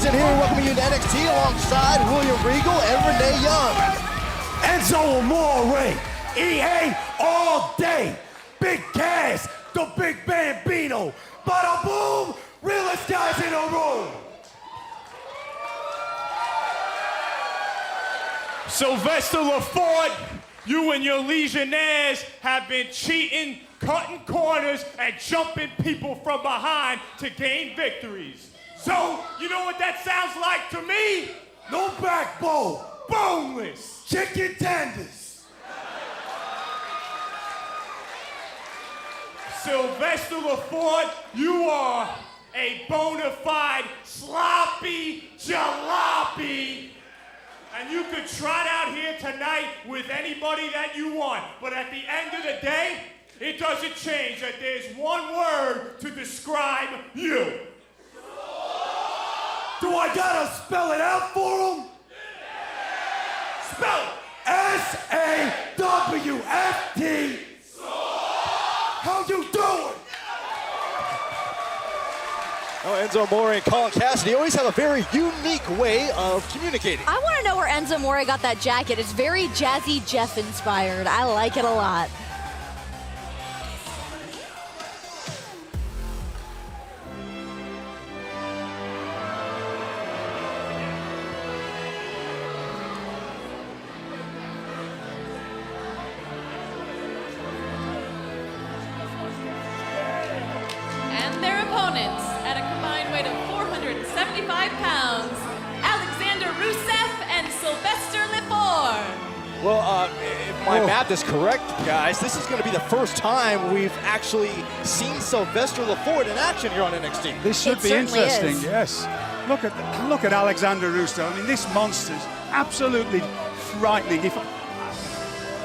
Aiden here, welcoming you to NXT alongside William Regal and Renee Young. Enzo and Rawley, EA all day. Big Cass, the Big Bambino. Bada boom, realest guys in the room. Sylvester Lefort, you and your Legionnaires have been cheating, cutting corners, and jumping people from behind to gain victories. So, you know what that sounds like to me? No backbone, Boneless. chicken tenders. Sylvester Lefort, you are a bona fide sloppy jalopy. And you could trot out here tonight with anybody that you want. But at the end of the day, it doesn't change that there's one word to describe you. Do I gotta spell it out for them? Spell it. S-A-W-F-T. How you doing? Enzo Amore and Colin Cassidy always have a very unique way of communicating. I want to know where Enzo Amore got that jacket. It's very Jazzy Jeff inspired. I like it a lot. And their opponents, at a combined weight of 475 pounds, Alexander Rusev and Sylvester Lefort. Well, if my math is correct, guys, this is going to be the first time we've actually seen Sylvester Lefort in action here on NXT. This should be certainly interesting, is. yes. Look at Alexander Rusev. I mean, this monster's absolutely frightening.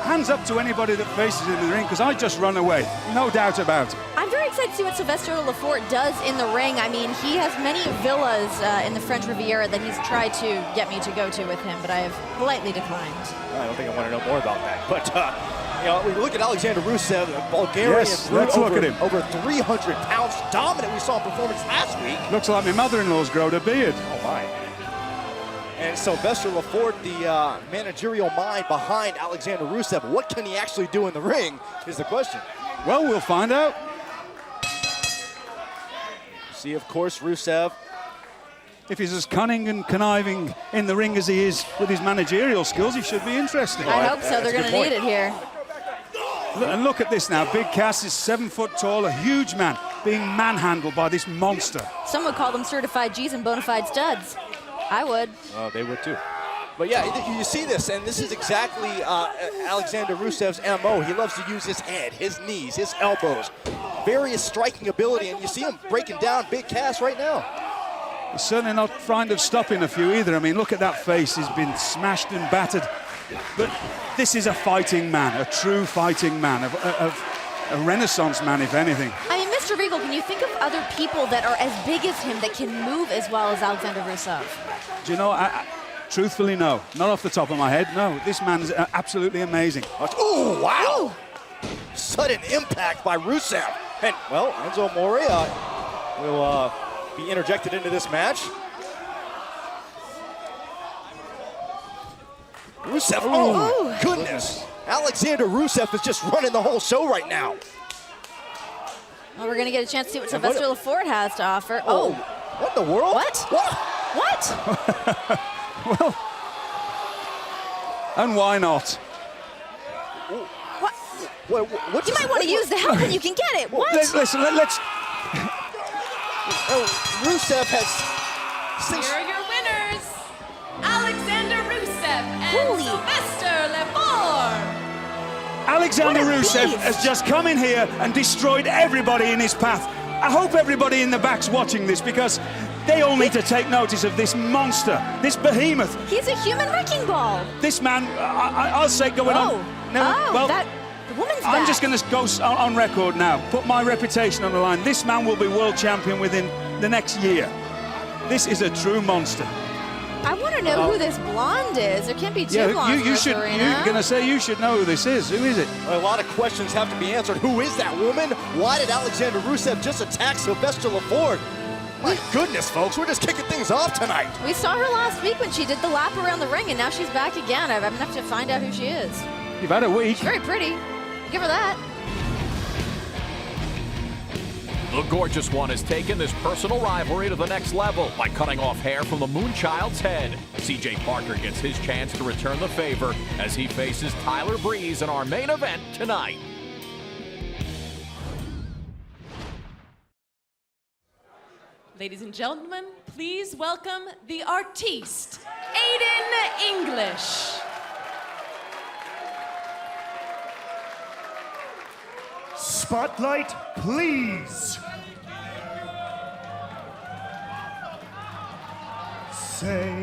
Hands up to anybody that faces him in the ring, because I just run away, no doubt about it. I'm very excited to see what Sylvester Lefort does in the ring. I mean, he has many villas in the French Riviera that he's tried to get me to go to with him, but I have politely declined. I don't think I want to know more about that. But, you know, we look at Alexander Rusev, a Bulgarian Yes, brute, let's look at him. Over 300 pounds, dominant. We saw a performance last week. Looks like my mother-in-law's grown a beard. Oh, my. And Sylvester Lefort, the managerial mind behind Alexander Rusev. What can he actually do in the ring is the question. Well, we'll find out. See, of course, Rusev. If he's as cunning and conniving in the ring as he is with his managerial skills, he should be interesting. I hope so. They're going to need it here. And look at this now. Big Cass is 7 foot tall, a huge man, being manhandled by this monster. Some would call them certified G's and bona fide studs. I would. Oh, they would too. But yeah, you see this, and this is exactly Alexander Rusev's MO. He loves to use his head, his knees, his elbows, various striking ability, and you see him breaking down Big Cass right now. He's certainly not frightened of stopping a few either. I mean, look at that face. He's been smashed and battered. But this is a fighting man, a true fighting man, a renaissance man, if anything. I mean, Mr. Regal, can you think of other people that are as big as him that can move as well as Alexander Rusev? Do you know, truthfully, no. Not off the top of my head, no. This man's absolutely amazing. Oh, wow! Sudden impact by Rusev. And, well, Enzo Amore will be interjected into this match. Rusev, oh, goodness. Alexander Rusev is just running the whole show right now. Well, we're going to get a chance to see what Sylvester Lefort has to offer. Oh. What in the world? What? What? Well, and why not? What? What's You might want to use the help when you can get it. What? Listen, let's... Rusev has... Here are your winners, Alexander Rusev and Holy. Sylvester Lefort. Alexander What a Rusev beast. has just come in here and destroyed everybody in his path. I hope everybody in the back's watching this, because they all need to take notice of this monster, this behemoth. He's a human wrecking ball. This man, I'll say going on. No, well, the woman's I'm back. just going to go on record now, put my reputation on the line. This man will be world champion within the next year. This is a true monster. I want to know who this blonde is. There can't be two blondes in you this should. arena. You're going to say you should know who this is. Who is it? A lot of questions have to be answered. Who is that woman? Why did Alexander Rusev just attack Sylvester Lefort? My goodness, folks, we're just kicking things off tonight. We saw her last week when she did the lap around the ring, and now she's back again. I'm gonna have to find out who she is. You've had a week. She's very pretty. Give her that. The Gorgeous One has taken this personal rivalry to the next level by cutting off hair from the Moonchild's head. CJ Parker gets his chance to return the favor as he faces Tyler Breeze in our main event tonight. Ladies and gentlemen, please welcome the artiste, Aiden English. Spotlight, please. Say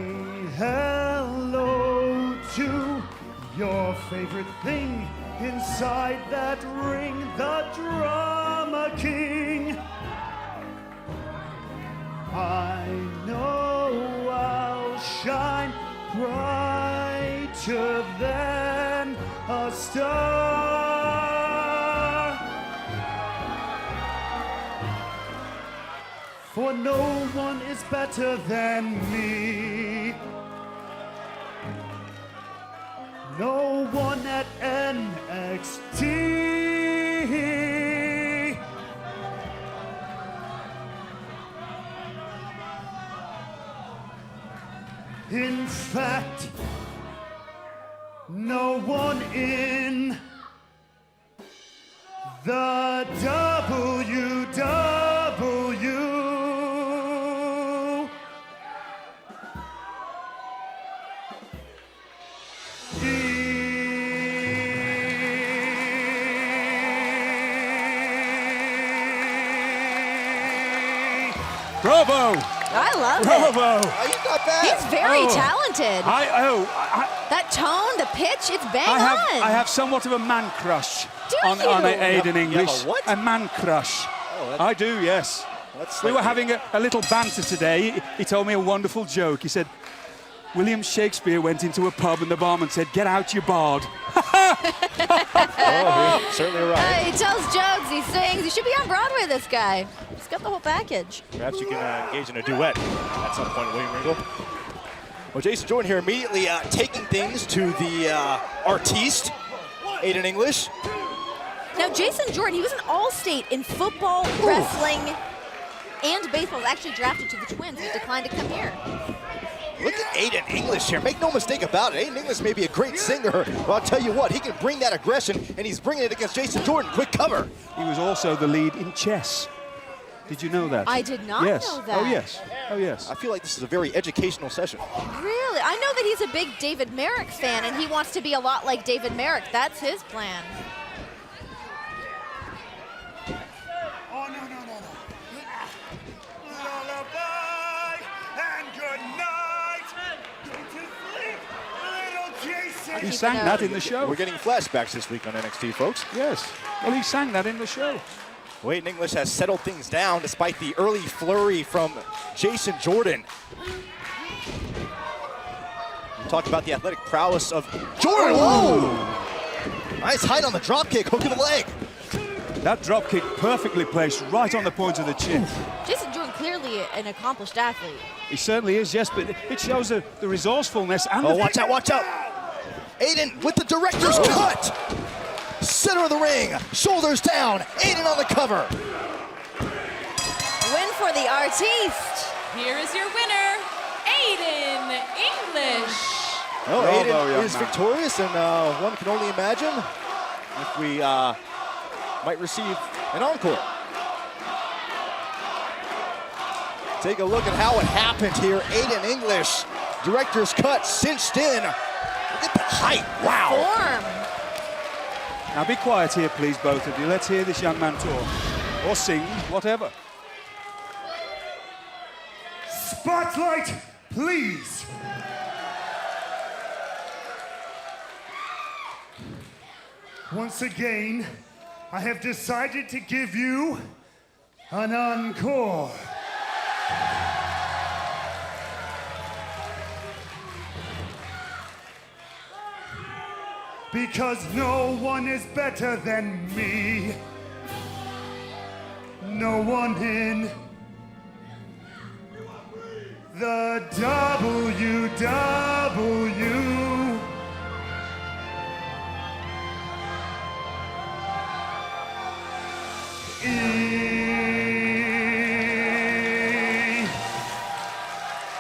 hello to your favorite thing inside that ring, the Drama King. I know I'll shine brighter than a star. For no one is better than me. No one at NXT. In fact, no one in the WWE Bravo! I love it. Bravo! Oh, he's not bad. He's very talented. That tone, the pitch, it's bang on. I have somewhat of a man crush Do on you? Aiden You English. have a what? A man crush. I do, yes. That's We were like- having a little banter today. He told me a wonderful joke. He said, William Shakespeare went into a pub and the barman said, "Get out, you bard." Oh, you're certainly right. He tells jokes, he sings. He should be on Broadway, this guy. He's got the whole package. Perhaps you can engage in a duet at some point, William Regal. Well, Jason Jordan here immediately taking things to the artiste, Aiden English. Now, Jason Jordan, he was an all-state in football, wrestling, and baseball. He was actually drafted to the Twins. He declined to come here. Look at Aiden English here. Make no mistake about it. Aiden English may be a great singer, but I'll tell you what, he can bring that aggression, and he's bringing it against Jason Jordan. Quick cover. He was also the lead in chess. Did you know that? I did not yes. know that. Oh, yes. Oh, yes. I feel like this is a very educational session. Really? I know that he's a big David Merrick fan, and he wants to be a lot like David Merrick. That's his plan. Oh, no. Lullaby and good night. Go to sleep, little Jason. He sang that in the show. We're getting flashbacks this week on NXT, folks. Yes. Well, he sang that in the show. Aiden English has settled things down despite the early flurry from Jason Jordan. We talked about the athletic prowess of Jordan. Whoa! Nice height on the drop kick, hook of the leg. That drop kick perfectly placed right on the point of the chin. Jason Jordan, clearly an accomplished athlete. He certainly is, yes, but it shows the resourcefulness and Oh, the... watch out, watch out. Aiden with the director's cut. Center of the ring, shoulders down, Aiden on the cover. Win for the artiste. Here is your winner, Aiden English. Oh, Bravo, Aiden young is man. victorious, and one can only imagine if we might receive an encore. Take a look at how it happened here. Aiden English, director's cut, cinched in. Look at the height, wow. Form. Now be quiet here, please, both of you. Let's hear this young man talk. Or sing, whatever. Spotlight, please. Once again, I have decided to give you an encore. Because no one is better than me. No one in The WWE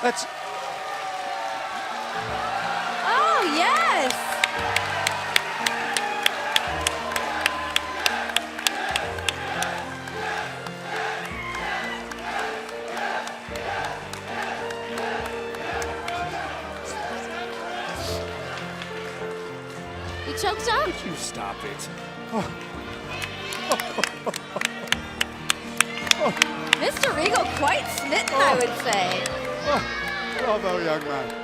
Let's. Oh, yes! You choked up? You stop it. Mr. Regal quite smitten, I would say. Bravo, young man.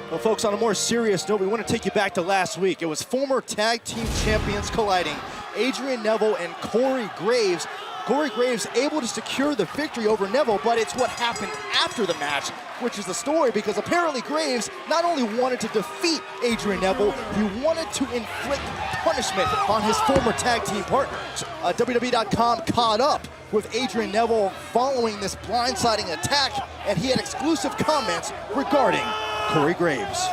Well, folks, on a more serious note, we want to take you back to last week. It was former tag team champions colliding, Adrian Neville and Corey Graves. Corey Graves able to secure the victory over Neville, but it's what happened after the match, which is the story, because apparently Graves not only wanted to defeat Adrian Neville, he wanted to inflict punishment on his former tag team partners. WWE.com caught up with Adrian Neville following this blindsiding attack, and he had exclusive comments regarding Corey Graves.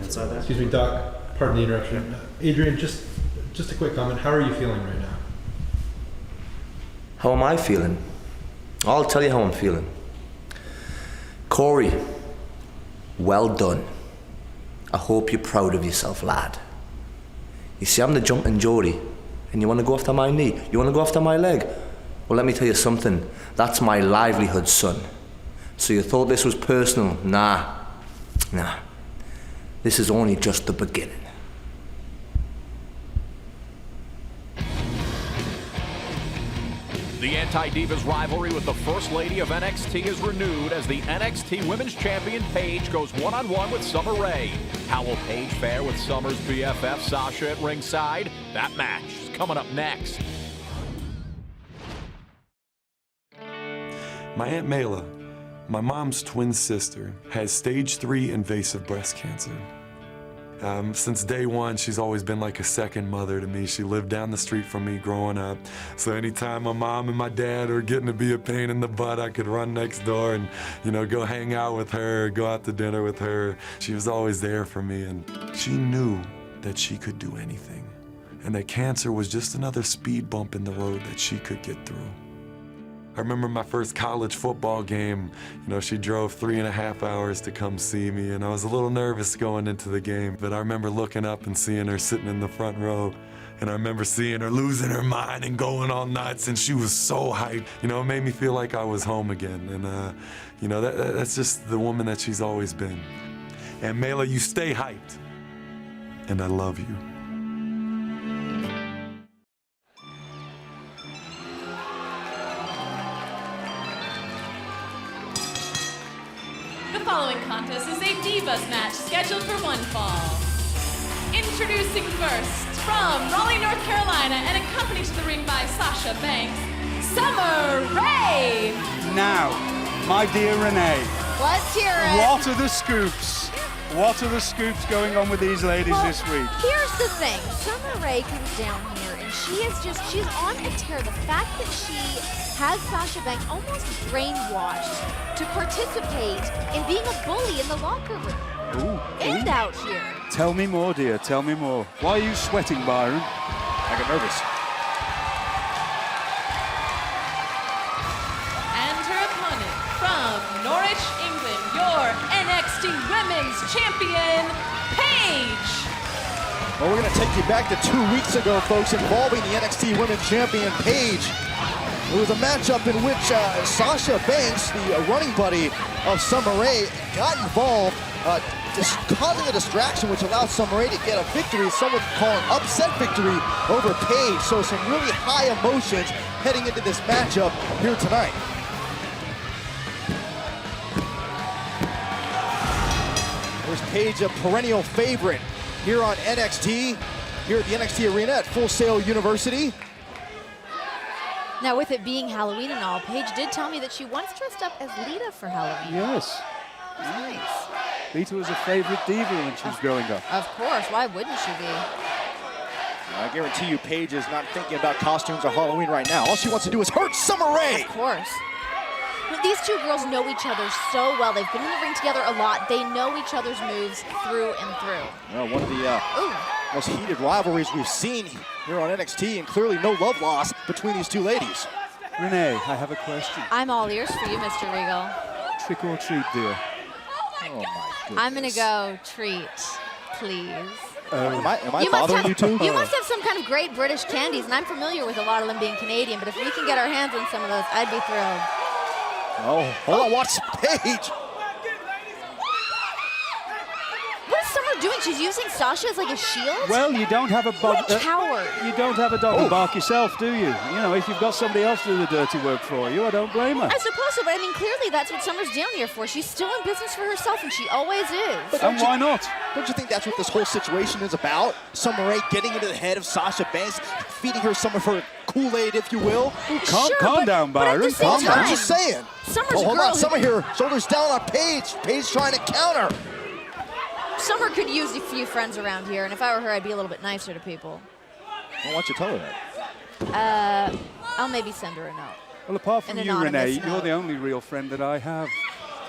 Excuse me, Doc. Pardon the interruption. Adrian, just a quick comment. How are you feeling right now? How am I feeling? I'll tell you how I'm feeling. Corey, well done. I hope you're proud of yourself, lad. You see, I'm the jumping Geordie, and you want to go after my knee? You want to go after my leg? Well, let me tell you something. That's my livelihood, son. So you thought this was personal? Nah. This is only just the beginning. The Anti-Divas rivalry with the First Lady of NXT is renewed as the NXT Women's Champion Paige goes one-on-one with Summer Rae. How will Paige fare with Summer's BFF Sasha at ringside? That match is coming up next. My Aunt Mayla, my mom's twin sister, has stage 3 invasive breast cancer. Since day one, she's always been like a second mother to me. She lived down the street from me growing up. So anytime my mom and my dad were getting to be a pain in the butt, I could run next door and, go hang out with her, go out to dinner with her. She was always there for me, and she knew that she could do anything, and that cancer was just another speed bump in the road that she could get through. I remember my first college football game. She drove 3.5 hours to come see me, and I was a little nervous going into the game, but I remember looking up and seeing her sitting in the front row, and I remember seeing her losing her mind and going all nuts, and she was so hyped. It made me feel like I was home again, and that's just the woman that she's always been. And Mayla, you stay hyped, and I love you. The following contest is a Divas match scheduled for one fall. Introducing first, from Raleigh, North Carolina, and accompanied to the ring by Sasha Banks, Summer Rae. Now, my dear Renee, Let's hear it. what are the scoops? What are the scoops going on with these ladies this week? Here's the thing. Summer Rae comes down here, and she's on a tear. The fact that she has Sasha Banks almost brainwashed to participate in being a bully in the locker room. And out here. Tell me more, dear. Tell me more. Why are you sweating, Byron? I get nervous. And her opponent, from Norwich, England, your NXT Women's Champion, Paige. Well, we're going to take you back to 2 weeks ago, folks, involving the NXT Women's Champion, Paige. It was a matchup in which Sasha Banks, the running buddy of Summer Rae, got involved, just causing a distraction which allowed Summer Rae to get a victory, some would call an upset victory over Paige. So some really high emotions heading into this matchup here tonight. There's Paige, a perennial favorite here on NXT, here at the NXT Arena at Full Sail University. Now, with it being Halloween and all, Paige did tell me that she once dressed up as Lita for Halloween. Yes. Nice. Lita was a favorite diva when she was growing up. Of course, why wouldn't she be? I guarantee you Paige is not thinking about costumes or Halloween right now. All she wants to do is hurt Summer Rae. Of course. These two girls know each other so well. They've been in the ring together a lot. They know each other's moves through and through. Well, one of the most heated rivalries we've seen here on NXT, and clearly no love lost between these two ladies. Renee, I have a question. I'm all ears for you, Mr. Regal. Trick or treat, dear? Oh my goodness. I'm gonna go treat, please. Am I bothering you two? You must have some kind of great British candies, and I'm familiar with a lot of them being Canadian, but if we can get our hands on some of those, I'd be thrilled. Oh, hold on, watch Paige. What is Summer doing? She's using Sasha as like a shield? Well, you don't have a What a coward. you don't have a dog to bark yourself, do you? You know, if you've got somebody else to do the dirty work for you, I don't blame her. I suppose so, but I mean, clearly that's what Summer's down here for. She's still in business for herself, and she always is. And why not? Don't you think that's what this whole situation is about? Summer Rae getting into the head of Sasha Banks, feeding her some of her Kool-Aid, if you will. Calm down, Byron. Calm down. I'm just saying. Summer's hold girl on, Summer here, shoulders down on Paige. Paige trying to counter. Summer could use a few friends around here, and if I were her, I'd be a little bit nicer to people. Well, why don't you tell her that? I'll maybe send her a note. Well, apart from An you, Renee, anonymous you're note. the only real friend that I have.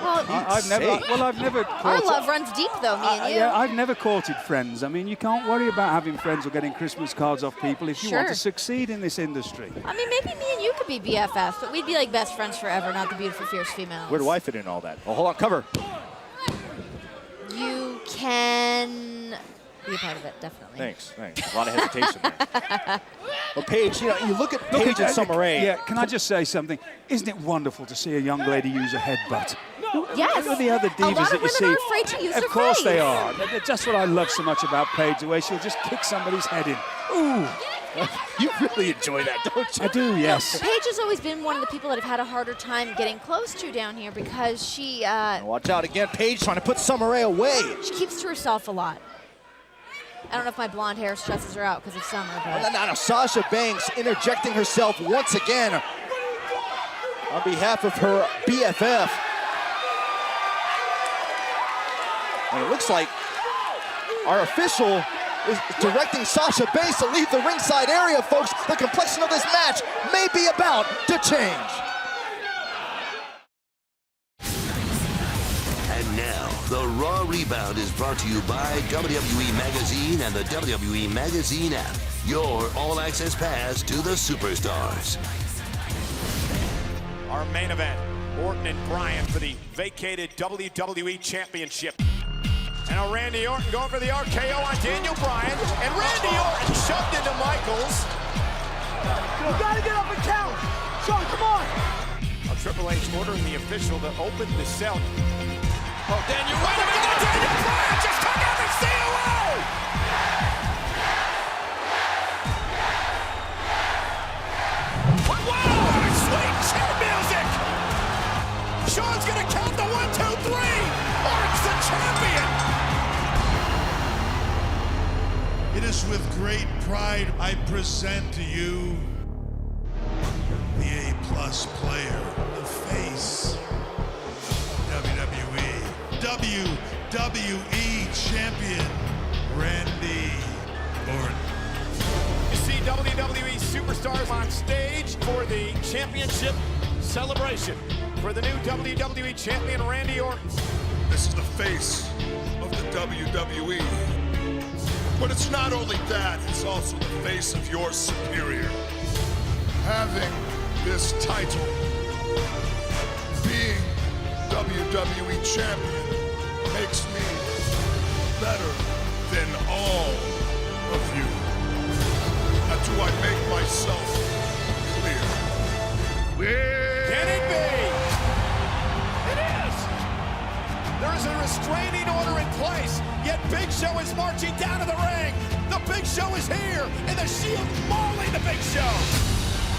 Well, I've never. our love runs deep, though, me and you. Yeah, I've never courted friends. I mean, you can't worry about having friends or getting Christmas cards off people if you want to succeed in this industry. I mean, maybe me and you could be BFFs, but we'd be like best friends forever, not the beautiful, fierce females. Where do I fit in all that? Oh, hold on, cover. You can be a part of it, definitely. Thanks. A lot of hesitation there. Well, Paige, you look at Paige and Summer Rae. Yeah, can I just say something? Isn't it wonderful to see a young lady use a headbutt? Yes. With the other divas a lot that of you see. women are afraid to use Of their course face. they are. That's just what I love so much about Paige, the way she'll just kick somebody's head in. Ooh. You really enjoy that, don't you? I do, yes. Paige has always been one of the people that have had a harder time getting close to down here because she Watch out again, Paige trying to put Summer Rae away. she keeps to herself a lot. I don't know if my blonde hair stresses her out because of Summer, but Now Sasha Banks interjecting herself once again on behalf of her BFF. And it looks like our official is directing Sasha Banks to leave the ringside area, folks. The complexion of this match may be about to change. And now, the Raw Rebound is brought to you by WWE Magazine and the WWE Magazine app. Your all-access pass to the superstars. Our main event, Orton and Bryan for the vacated WWE Championship. And now Randy Orton going for the RKO on Daniel Bryan. And Randy Orton shoved into Michaels. You gotta get up and count. Sean, come on. Triple H ordering the official to open the cell. Oh, Daniel, wait a minute, Daniel Bryan just took out the COO! Wow, sweet chin music! Sean's gonna count the 1, 2, 3! Orton's the champion! It is with great pride I present to you the A-plus player, the face of WWE, WWE champion, Randy Orton. You see WWE superstars on stage for the championship celebration for the new WWE champion, Randy Orton. This is the face of the WWE. But it's not only that, it's also the face of your superior. Having this title, being WWE champion, makes me better than all of you. Now, do I make myself clear? Can it be? It is! There is a restraining order in place, yet Big Show is marching down to the ring. The Big Show is here, and the Shield mauling the Big Show.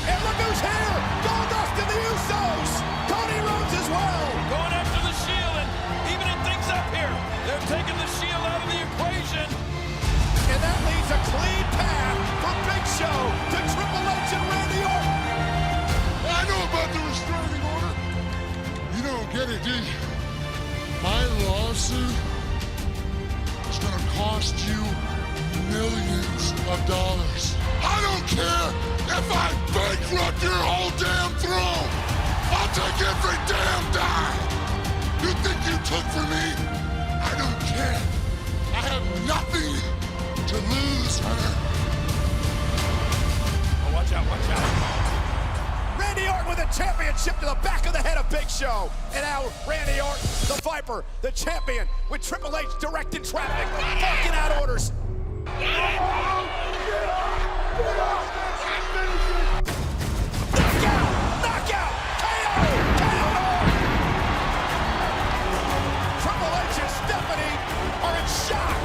And look who's here! Goldust and the Usos! Cody Rhodes as well! Going after the Shield and evening things up here. They're taking the Shield out of the equation. And that leaves a clean path for Big Show to Triple H and Randy Orton. I know about the restraining order. You don't get it, do you? My lawsuit is gonna cost you millions of dollars. I don't care if I bankrupt your whole damn throne. I'll take every damn dime you think you took from me. I don't care. I have nothing to lose, Hunter. Oh, watch out, watch out. Randy Orton with a championship to the back of the head of Big Show. And now Randy Orton, the Viper, the champion, with Triple H directing traffic, barking out orders. Knockout! KO! Triple H and Stephanie are in shock.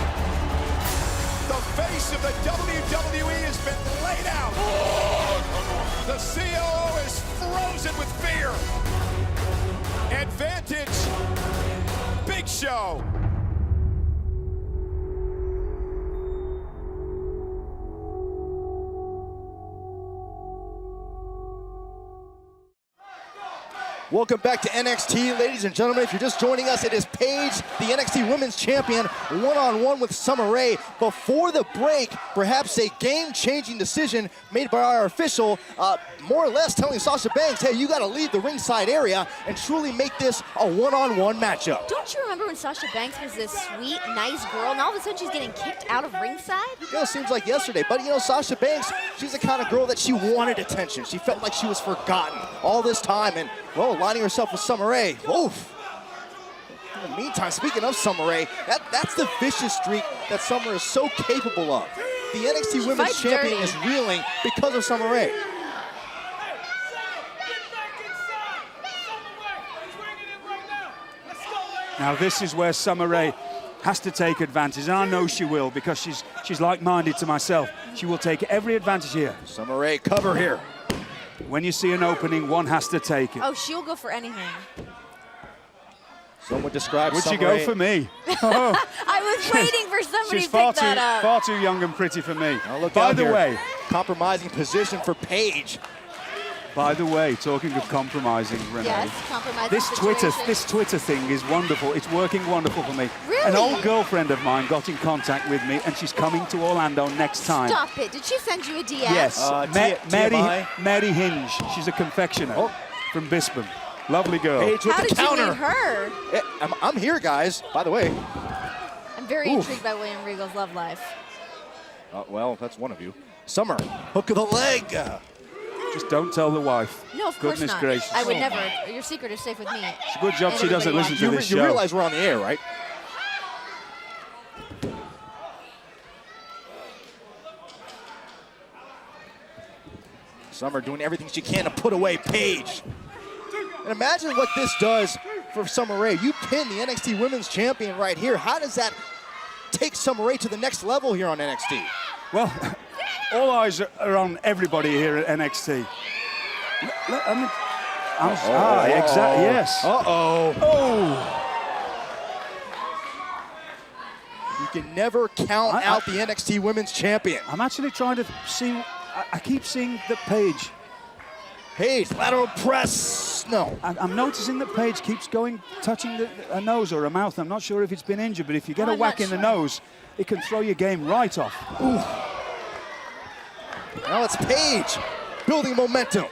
The face of the WWE has been laid out. The COO is frozen with fear. Advantage, Big Show. Welcome back to NXT, ladies and gentlemen. If you're just joining us, it is Paige, the NXT Women's Champion, one-on-one with Summer Rae. Before the break, perhaps a game-changing decision made by our official, more or less telling Sasha Banks, hey, you got to leave the ringside area and truly make this a one-on-one matchup. Don't you remember when Sasha Banks was this sweet, nice girl, and all of a sudden she's getting kicked out of ringside? You know, it seems like yesterday, but you know, Sasha Banks, she's the kind of girl that she wanted attention. She felt like she was forgotten all this time, and well, aligning herself with Summer Rae. Oof. In the meantime, speaking of Summer Rae, that's the vicious streak that Summer is so capable of. The NXT Women's Champion is reeling because of Summer Rae. Now this is where Summer Rae has to take advantage, and I know she will because she's like-minded to myself. She will take every advantage here. Summer Rae, cover here. When you see an opening, one has to take it. Oh, she'll go for anything. Someone described Would Summer she go Rae. for me? Oh. I was waiting for somebody She's to pick that up. far too young and pretty for me. Now look By out the here. way, Compromising position for Paige. By the way, talking of compromising, Renee, Yes, compromising this situation. Twitter thing is wonderful. It's working wonderful for me. Really? An old girlfriend of mine got in contact with me, and she's coming to Orlando next time. Stop it. Did she send you a DM? Yes, TMI. Mary Hinge. She's a confectioner from Bispham. Lovely girl. Paige with How the did counter. you meet her? I'm here, guys. By the way. I'm very intrigued by William Regal's love life. Well, that's one of you. Summer, hook of the leg. Just don't tell the wife. No, of course Goodness not. gracious. I would never. Your secret is safe with me. It's a good job she doesn't listen to this You show. realize we're on the air, right? Summer doing everything she can to put away Paige. And imagine what this does for Summer Rae. You pin the NXT Women's Champion right here. How does that take Summer Rae to the next level here on NXT? Well, all eyes are on everybody here at NXT. Exactly. Yes. Uh-oh. Oh. You can never count out the NXT Women's Champion. I'm actually trying to see. I keep seeing that Paige. Paige, lateral press. No. I'm noticing that Paige keeps going, touching a nose or a mouth. I'm not sure if it's been injured, but if you get a whack in the nose, it can throw your game right off. Ooh. Now it's Paige building momentum.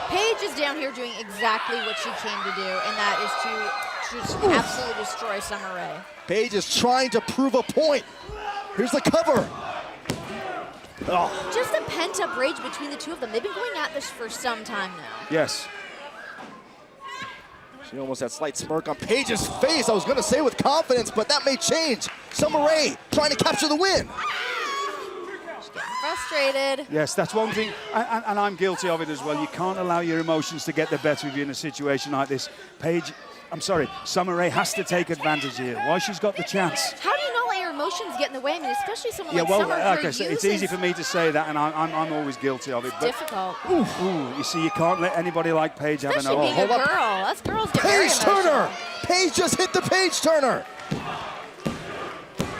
Paige is down here doing exactly what she came to do, and that is to just absolutely destroy Summer Rae. Paige is trying to prove a point. Here's the cover. Oh. Just a pent-up rage between the two of them. They've been going at this for some time now. Yes. She almost had a slight smirk on Paige's face. I was going to say with confidence, but that may change. Summer Rae trying to capture the win. She's getting frustrated. Yes, that's one thing, and I'm guilty of it as well. You can't allow your emotions to get the better of you in a situation like this. Summer Rae has to take advantage here. Why she's got the chance. How do you not let your emotions get in the way? I mean, especially someone like Summer like who I say, it's easy for me to say that, and I'm always guilty of it. It's difficult. You see, you can't let anybody like Paige have an Especially being a girl. Us girls get very Paige emotional. Turner. Paige just hit the Paige Turner.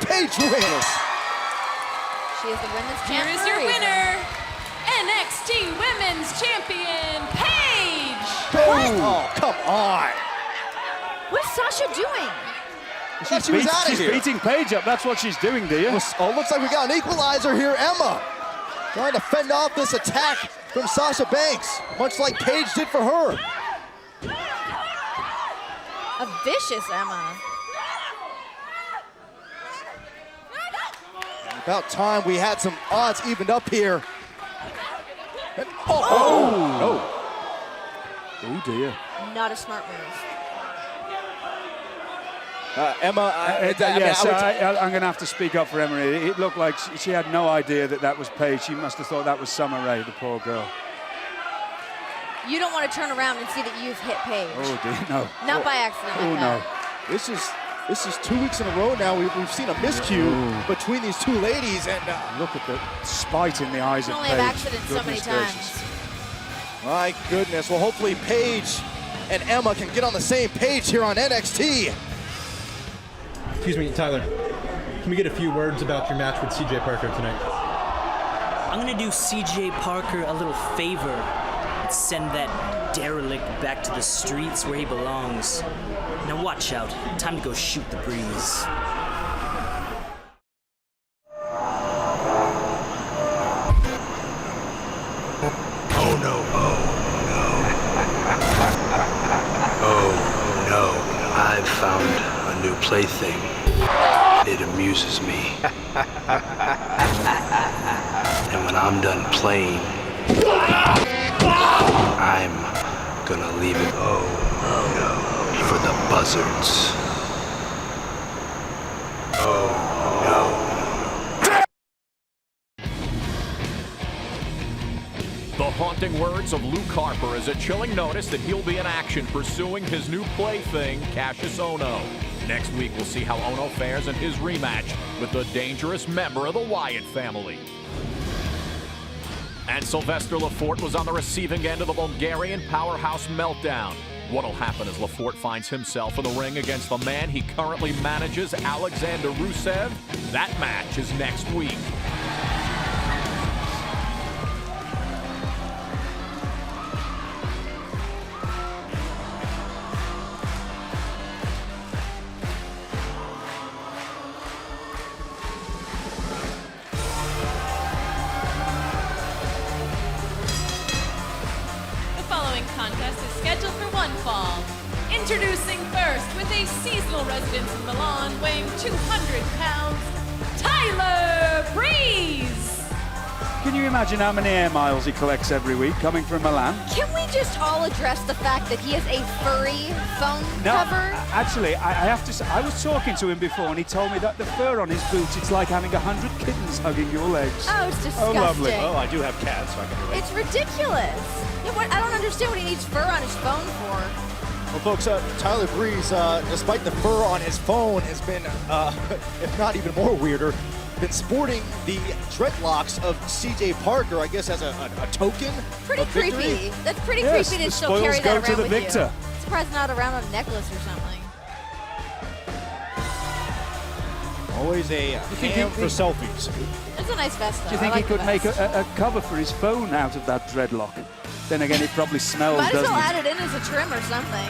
Paige wins. She is the women's Here champion. is your winner, NXT Women's Champion, Paige. Oh, come on. What is Sasha doing? She was out of She's here. beating Paige up. That's what she's doing, dear. Oh, looks like we got an equalizer here. Emma trying to fend off this attack from Sasha Banks, much like Paige did for her. A vicious Emma. About time we had some odds evened up here. And, oh dear. Not a smart move. Emma, I'm going to have to speak up for Emma. It looked like she had no idea that that was Paige. She must have thought that was Summer Rae, the poor girl. You don't want to turn around and see that you've hit Paige. Oh dear, no. Not by accident. Oh like no. that. This is 2 weeks in a row now. We've seen a miscue between these two ladies, and look at the spite in the eyes You of can Paige. only have accidents so many Goodness times. my goodness. Well, hopefully Paige and Emma can get on the same page here on NXT. Excuse me, Tyler. Can we get a few words about your match with CJ Parker tonight? I'm gonna do CJ Parker a little favor and send that derelict back to the streets where he belongs. Now watch out. Time to go shoot the breeze. Oh no, oh no, I've found a new plaything. It amuses me. And when I'm done playing, I'm gonna leave it, for the buzzards. The haunting words of Luke Harper is a chilling notice that he'll be in action pursuing his new plaything, Kassius Ohno. Next week, we'll see how Ohno fares in his rematch with the dangerous member of the Wyatt family. And Sylvester Lefort was on the receiving end of the Bulgarian powerhouse meltdown. What'll happen as Lefort finds himself in the ring against the man he currently manages, Alexander Rusev? That match is next week. Contest is scheduled for one fall. Introducing first, with a seasonal residence in Milan, weighing 200 pounds, Tyler Breeze! Can you imagine how many air miles he collects every week coming from Milan? Can we just all address the fact that he is a furry phone cover? Actually, I have to say, I was talking to him before and he told me that the fur on his boots, it's like having 100 kittens hugging your legs. Oh, it's disgusting. Oh, lovely. Oh, I do have cats, so I can relate. It's ridiculous. I don't understand what he needs fur on his phone for. Well, folks, Tyler Breeze, despite the fur on his phone, has been, if not even more weirder, been sporting the dreadlocks of CJ Parker, I guess, as a token. Pretty of victory. creepy. That's pretty Yes, creepy the to still carry spoils that go around to the with victor. you. Surprised not around on a necklace or something. Always a cam for selfies. It's a nice vest, though. Do you think I like he could the make vest. a cover for his phone out of that dreadlock? Then again, it probably smells, Might as doesn't well it? add it in as a trim or something.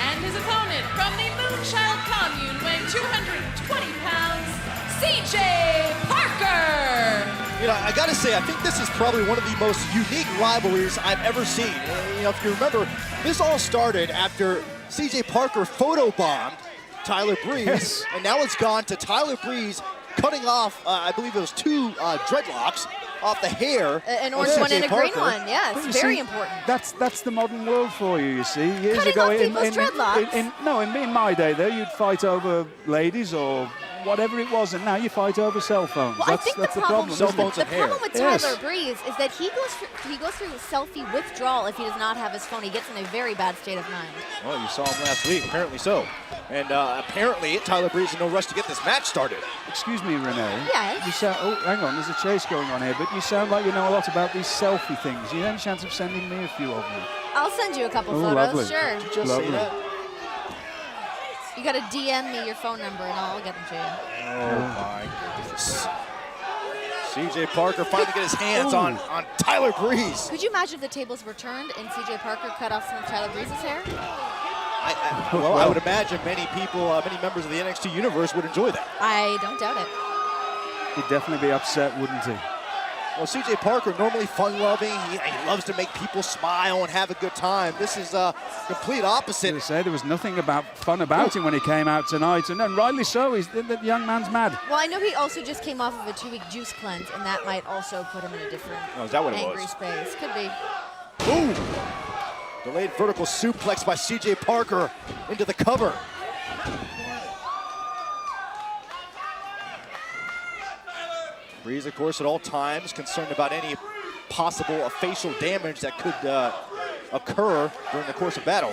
And his opponent from the Moonchild Commune, weighing 220 pounds, CJ Parker! You know, I gotta say, I think this is probably one of the most unique rivalries I've ever seen. You know, if you remember, this all started after CJ Parker photobombed Tyler Breeze, Yes. and now it's gone to Tyler Breeze cutting off, I believe it was two dreadlocks off the hair. An of orange one CJ and a Parker. green one, yeah, But it's you very see, important. That's the modern world for you, you see. Years Cutting ago, off people's dreadlocks? in my day, though, you'd fight over ladies or whatever it was, and now you fight over cell phones. Well, that's I think that's the the problem, problem. Cell phones the and hair. problem with Yes. Tyler Breeze is that he goes through selfie withdrawal if he does not have his phone. He gets in a very bad state of mind. Well, you saw him last week, apparently so. And apparently, Tyler Breeze in no rush to get this match started. Excuse me, Renee. Yes? You sound, oh, hang on, there's a chase going on here, but you sound like you know a lot about these selfie things. You have any chance of sending me a few of them? I'll send you a couple Oh, photos, lovely. sure. Did you just Lovely. say that? You gotta DM me your phone number and I'll get them to you. Oh my goodness. CJ Parker finally get his hands on Tyler Breeze. Could you imagine if the tables were turned and CJ Parker cut off some of Tyler Breeze's hair? I would imagine many people, many members of the NXT universe would enjoy that. I don't doubt it. He'd definitely be upset, wouldn't he? Well, CJ Parker, normally fun-loving. He loves to make people smile and have a good time. This is a complete opposite. I say there was nothing fun about him when he came out tonight, and rightly so. The young man's mad. Well, I know he also just came off of a 2-week juice cleanse, and that might also put him in a different is that what it angry was? space. Could be. Ooh! Delayed vertical suplex by CJ Parker into the cover. Breeze, of course, at all times concerned about any possible facial damage that could occur during the course of battle.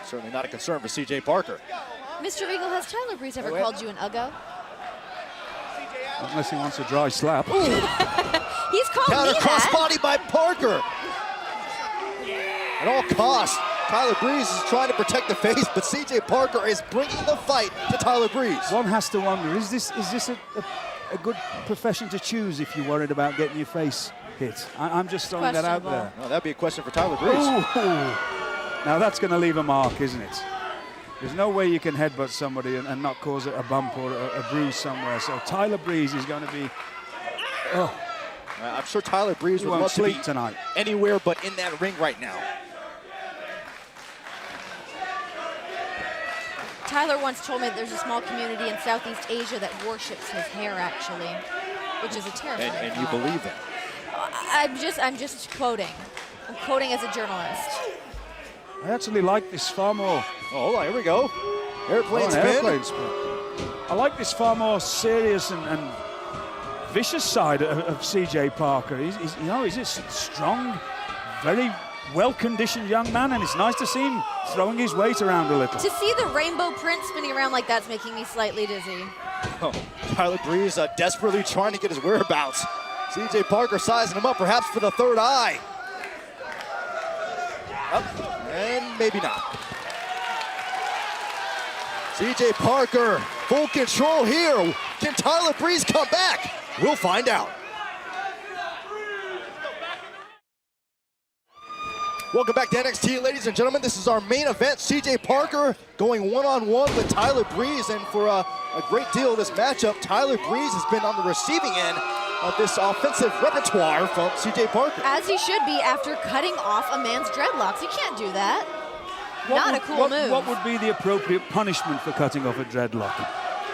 Certainly not a concern for CJ Parker. Mr. Regal, has Tyler Breeze ever called you an uggo? Unless he wants a dry slap. He's called Counter me crossbody by Parker. At all costs, Tyler Breeze is trying to protect the face, but CJ Parker is bringing the fight to Tyler Breeze. One has to wonder, is this a good profession to choose if you're worried about getting your face hit? I'm just throwing that out there. No, that'd be a question for Tyler Breeze. Ooh. Now that's going to leave a mark, isn't it? There's no way you can headbutt somebody and not cause a bump or a bruise somewhere. So Tyler Breeze is going to be... I'm sure Tyler Breeze would love to be tonight. Anywhere but in that ring right now. Tyler once told me that there's a small community in Southeast Asia that worships his hair, actually, which is a terrifying And you thought. believe that? I'm just quoting. I'm quoting as a journalist. I actually like this far more. Oh, hold on, here we go. Airplane spin. Airplane spin. I like this far more serious and vicious side of CJ Parker. He's a strong, very well-conditioned young man, and it's nice to see him throwing his weight around a little. To see the rainbow print spinning around like that's making me slightly dizzy. Oh, Tyler Breeze desperately trying to get his whereabouts. CJ Parker sizing him up perhaps for the third eye. Up, and maybe not. CJ Parker, full control here. Can Tyler Breeze come back? We'll find out. Welcome back to NXT, ladies and gentlemen. This is our main event. CJ Parker going one-on-one with Tyler Breeze, and for a great deal of this matchup, Tyler Breeze has been on the receiving end of this offensive repertoire from CJ Parker. As he should be after cutting off a man's dreadlocks. You can't do that. Not a cool move. What would be the appropriate punishment for cutting off a dreadlock?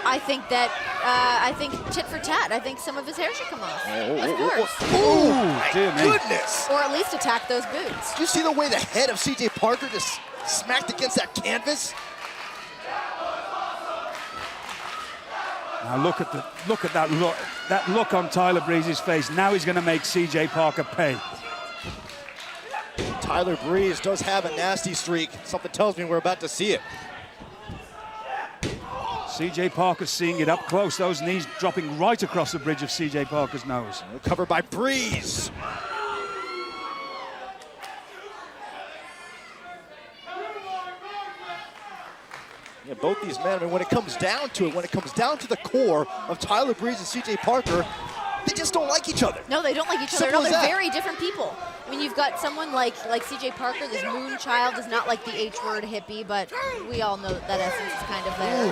I think that, tit for tat. I think some of his hair should come off. Of course. Oh, my goodness. Or at least attack those boots. Did you see the way the head of CJ Parker just smacked against that canvas? Now look at that look on Tyler Breeze's face. Now he's going to make CJ Parker pay. Tyler Breeze does have a nasty streak. Something tells me we're about to see it. CJ Parker's seeing it up close. Those knees dropping right across the bridge of CJ Parker's nose. Covered by Breeze. Yeah, both these men, I mean, when it comes down to it, when it comes down to the core of Tyler Breeze and CJ Parker, they just don't like each other. No, they don't like each other. Simple No, as they're that. very different people. I mean, you've got someone like CJ Parker, this moon child is not like the H-word hippie, but we all know that essence is kind of there.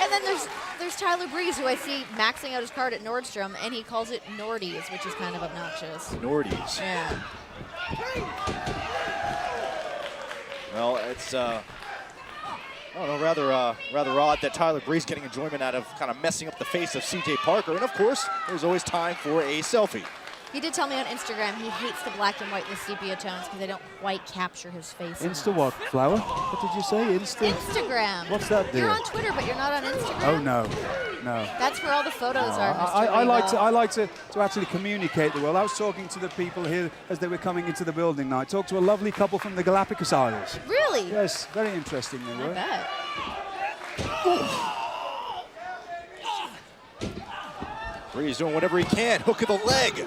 And then there's Tyler Breeze, who I see maxing out his card at Nordstrom, and he calls it Nordies, which is kind of obnoxious. Nordies. Yeah. Well, it's I don't know, rather odd that Tyler Breeze getting enjoyment out of kind of messing up the face of CJ Parker. And of course, there's always time for a selfie. He did tell me on Instagram he hates the black and white and the sepia tones because they don't quite capture his face. Insta what, Flower? What did you say? Instagram. What's that deal? You're on Twitter, but you're not on Instagram. Oh, no. That's where all the photos are, Mr. I like to actually communicate the world. I was talking to the people here as they were coming into the building now. I talked to a lovely couple from the Galapagos Isles. Really? Yes, very interesting they were. I bet. Breeze doing whatever he can. Hook of the leg.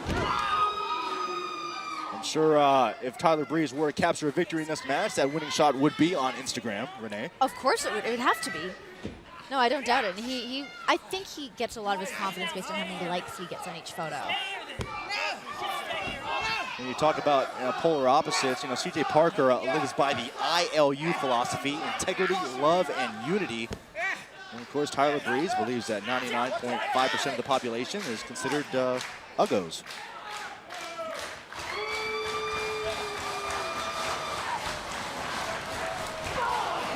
I'm sure if Tyler Breeze were to capture a victory in this match, that winning shot would be on Instagram, Renee. Of course it would. It would have to be. No, I don't doubt it. And I think he gets a lot of his confidence based on how many likes he gets on each photo. When you talk about polar opposites, CJ Parker lives by the ILU philosophy: integrity, love, and unity. course, Tyler Breeze believes that 99.5% of the population is considered uggos.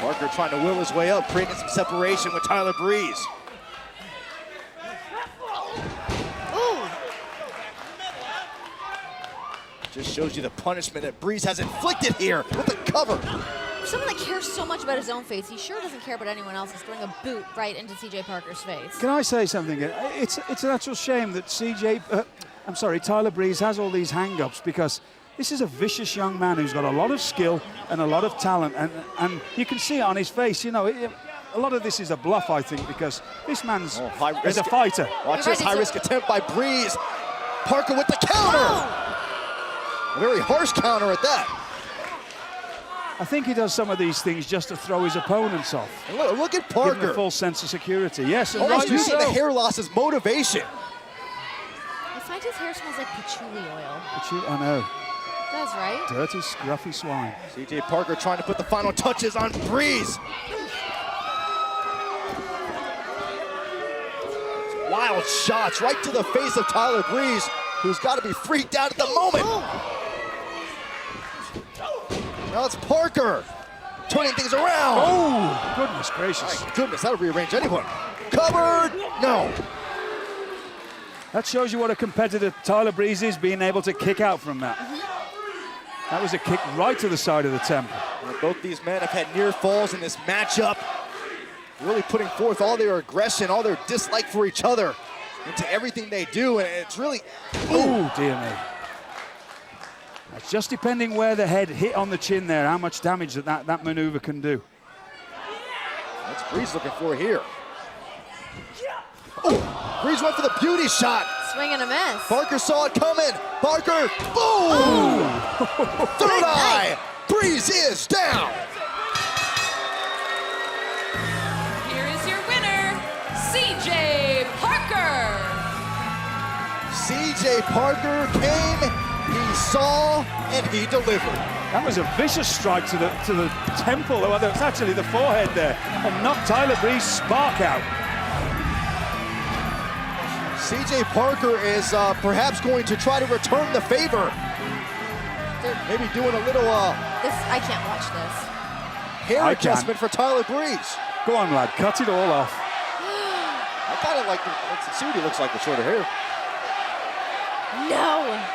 Parker trying to will his way up, creating some separation with Tyler Breeze. Just shows you the punishment that Breeze has inflicted here with the cover. For someone that cares so much about his own face, he sure doesn't care about anyone else's, throwing a boot right into CJ Parker's face. Can I say something? It's an actual shame that Tyler Breeze has all these hang-ups, because this is a vicious young man who's got a lot of skill and a lot of talent, and you can see it on his face. You know, a lot of this is a bluff, I think, because this man's is a fighter. Watch this high-risk attempt by Breeze. Parker with the counter. Oh. A very harsh counter at that. I think he does some of these things just to throw his opponents off. And look at Give Parker. him a false sense of security. Yes, and almost rightly using so. the hair loss as motivation. I find his hair smells like patchouli oil. I know. It does, right? Dirty, scruffy swine. CJ Parker trying to put the final touches on Breeze. Wild shots right to the face of Tyler Breeze, who's got to be freaked out at the moment. Now it's Parker turning things around. Oh, goodness gracious. My goodness, that'll rearrange anyone. Covered, no. That shows you what a competitor Tyler Breeze is, being able to kick out from that. That was a kick right to the side of the temple. Well, both these men have had near falls in this matchup, really putting forth all their aggression, all their dislike for each other into everything they do, and it's really... Oh, dear me. It's just depending where the head hit on the chin there, how much damage that maneuver can do. What's Breeze looking for here? Oh, Breeze went for the beauty shot. Swing and a miss. Parker saw it coming. Parker, boom! Third eye. Breeze is down. Here is your winner, CJ Parker. CJ Parker came, he saw, and he delivered. That was a vicious strike to the temple, well, it's actually the forehead there, and knocked Tyler Breeze spark out. CJ Parker is perhaps going to try to return the favor. Maybe doing a little I can't watch this. hair adjustment for Tyler Breeze. Go on, lad, cut it all off. I kind of like see what he looks like with shorter hair. No.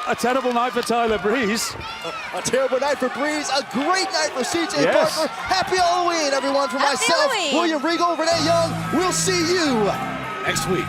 A terrible night for Tyler Breeze. A terrible night for Breeze, a great night for CJ Yes. Parker. Happy Halloween, everyone, from Happy myself, Halloween. William Regal, Renee Young. We'll see you next week.